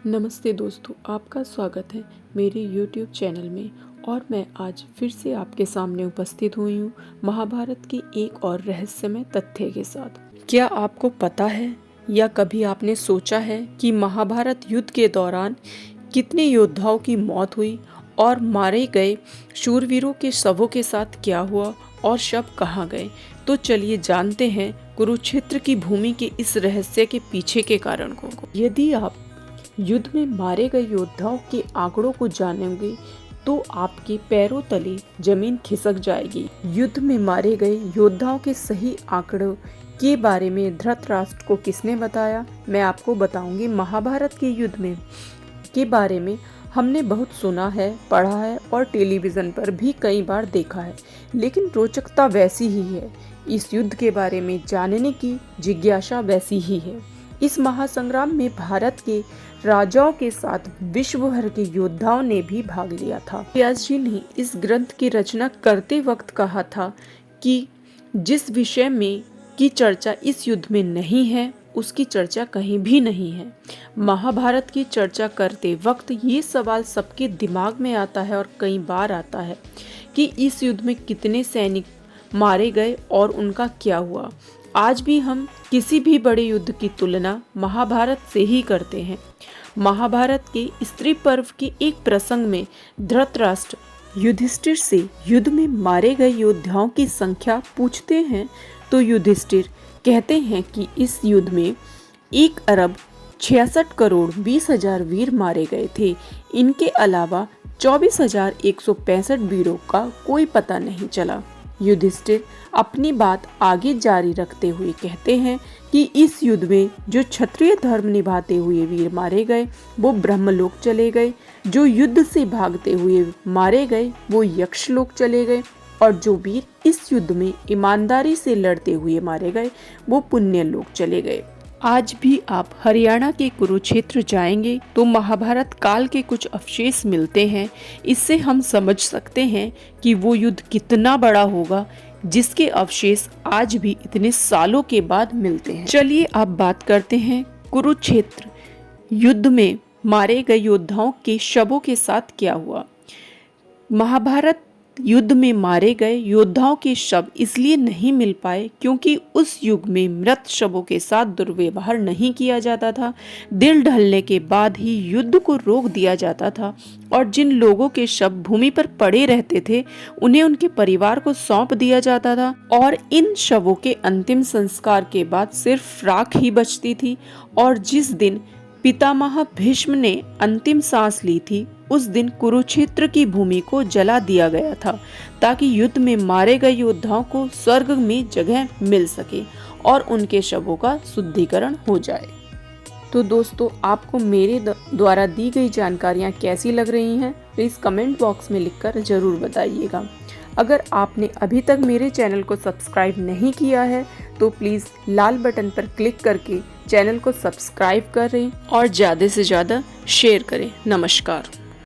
नमस्ते दोस्तों, आपका स्वागत है मेरे YouTube चैनल में। और मैं आज फिर से आपके सामने उपस्थित हुई हूँ महाभारत की एक और रहस्यमय तथ्य के साथ। क्या आपको पता है या कभी आपने सोचा है कि महाभारत युद्ध के दौरान कितने योद्धाओं की मौत हुई और मारे गए शूरवीरों के शवों के साथ क्या हुआ और शव कहाँ गए? तो चलिए जानते हैं कुरुक्षेत्र की भूमि के इस रहस्य के पीछे के कारण को। यदि आप युद्ध में मारे गए योद्धाओं के आंकड़ों को जानेंगे तो आपके पैरों तले जमीन खिसक जाएगी। युद्ध में मारे गए योद्धाओं के सही आंकड़ों के बारे में धृतराष्ट्र को किसने बताया, मैं आपको बताऊंगी। महाभारत के युद्ध में के बारे में हमने बहुत सुना है, पढ़ा है और टेलीविज़न पर भी कई बार देखा है, लेकिन रोचकता वैसी ही है। इस युद्ध के बारे में जानने की जिज्ञासा वैसी ही है। इस महासंग्राम में भारत के राजाओं के साथ विश्व भर के योद्धाओं ने भी भाग लिया था। व्यास जी ने इस ग्रंथ की रचना करते वक्त कहा था कि जिस विषय में की चर्चा इस युद्ध में नहीं है उसकी चर्चा कहीं भी नहीं है। महाभारत की चर्चा करते वक्त ये सवाल सबके दिमाग में आता है और कई बार आता है कि इस युद्ध में कितने सैनिक मारे गए और उनका क्या हुआ। आज भी हम किसी भी बड़े युद्ध की तुलना महाभारत से ही करते हैं। महाभारत के स्त्री पर्व के एक प्रसंग में धृतराष्ट्र युधिष्ठिर से युद्ध में मारे गए योद्धाओं की संख्या पूछते हैं तो युधिष्ठिर कहते हैं कि इस युद्ध में 1,66,20,000 वीर मारे गए थे। इनके अलावा 24,165 वीरों का कोई पता नहीं चला। युधिष्ठिर अपनी बात आगे जारी रखते हुए कहते हैं कि इस युद्ध में जो क्षत्रिय धर्म निभाते हुए वीर मारे गए वो ब्रह्मलोक चले गए, जो युद्ध से भागते हुए मारे गए वो यक्षलोक चले गए, और जो वीर इस युद्ध में ईमानदारी से लड़ते हुए मारे गए वो पुण्यलोक चले गए। आज भी आप हरियाणा के कुरुक्षेत्र जाएंगे तो महाभारत काल के कुछ अवशेष मिलते हैं। इससे हम समझ सकते हैं कि वो युद्ध कितना बड़ा होगा जिसके अवशेष आज भी इतने सालों के बाद मिलते हैं। चलिए अब बात करते हैं कुरुक्षेत्र युद्ध में मारे गए योद्धाओं के शवों के साथ क्या हुआ। महाभारत युद्ध में मारे गए योद्धाओं के शव इसलिए नहीं मिल पाए क्योंकि उस युग में मृत शवों के साथ दुर्व्यवहार नहीं किया जाता था। दिल ढलने के बाद ही युद्ध को रोक दिया जाता था और जिन लोगों के शव भूमि पर पड़े रहते थे उन्हें उनके परिवार को सौंप दिया जाता था और इन शवों के अंतिम संस्कार के बाद सिर्फ राख ही बचती थी। और जिस दिन पितामह भीष्म ने अंतिम सांस ली थी उस दिन कुरुक्षेत्र की भूमि को जला दिया गया था ताकि युद्ध में मारे गए योद्धाओं को स्वर्ग में जगह मिल सके और उनके शवों का शुद्धिकरण हो जाए। तो दोस्तों, आपको मेरे द्वारा दी गई जानकारियाँ कैसी लग रही हैं प्लीज़ कमेंट बॉक्स में लिखकर ज़रूर बताइएगा। अगर आपने अभी तक मेरे चैनल को सब्सक्राइब नहीं किया है तो प्लीज़ लाल बटन पर क्लिक करके चैनल को सब्सक्राइब करें और ज़्यादा से ज़्यादा शेयर करें। नमस्कार।